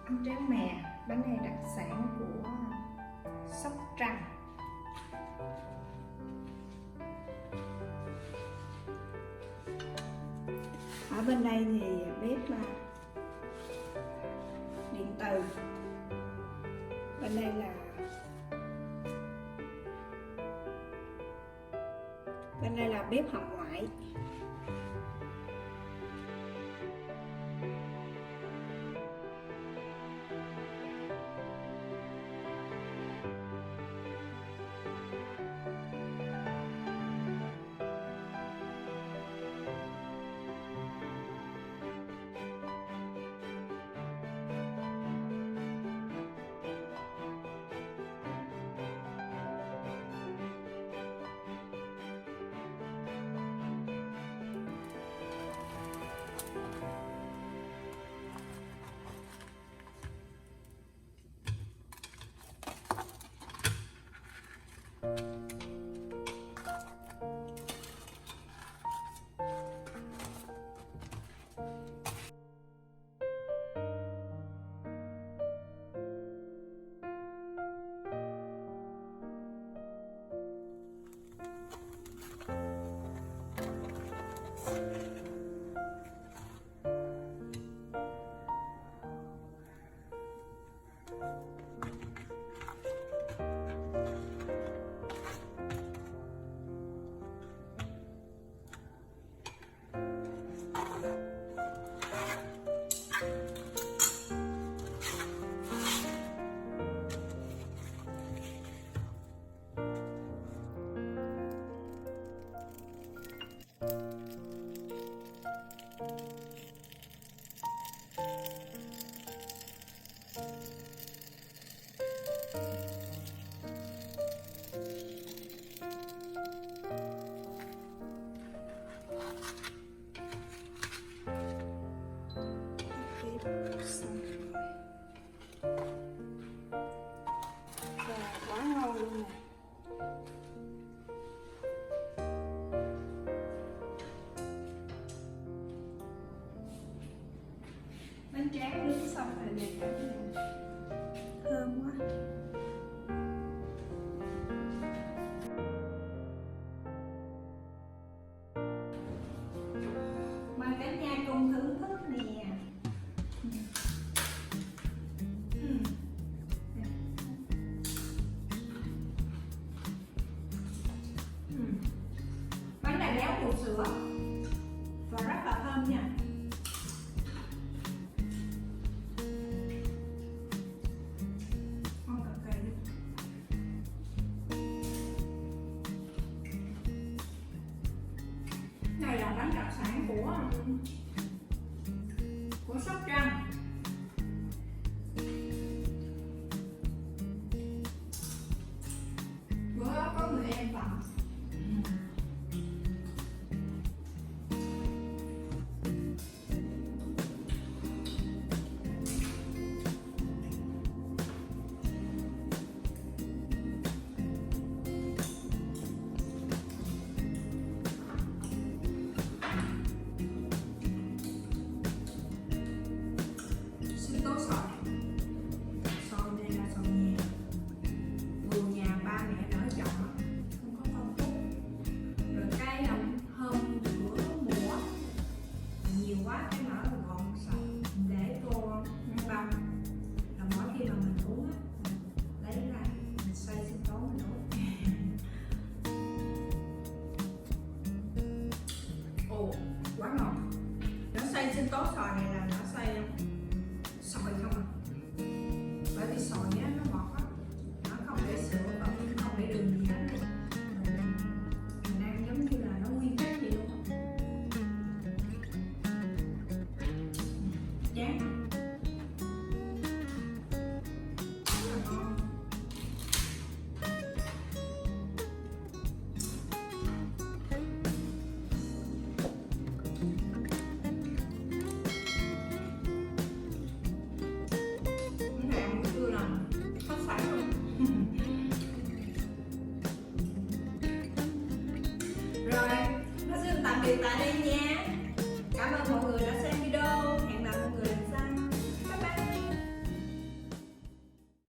Ăn tráng mè, bánh này đặc sản của Sóc Trăng. Ở bên đây thì bếp là điện từ, bên đây là bếp hồng ngoại. Quá ngon luôn nè. Bánh tráng nướng xong rồi nè cả nhà, thơm quá. Mời cả nhà cùng thưởng thức nè. Bánh này béo bột sữa và rất là thơm nha. Ngon cực kỳ luôn. Này là bánh đặc sản của Sóc Trăng. Bữa đó có người em tặng. Sinh tố xoài. Xoài này là xoài nhà, vườn nhà ba mẹ đỡ trồng, không có phân thuốc. Rồi cây hôm bữa mùa nhiều quá cái nở gọn sạch để vô ngăn đông. Là mỗi khi mà mình uống á, lấy ra mình xay sinh tố mình uống. Ồ, quá ngon. Nó xay sinh tố xoài này là nó xay xoài không à, bởi vì xoài á nó ngọt á, nó không để sữa và không để đường gì hết. Mình ăn giống như là nó nguyên chất gì luôn. Chán rất là ngon. Rồi, nó xin tạm biệt tại đây nha. Cảm ơn mọi người đã xem video.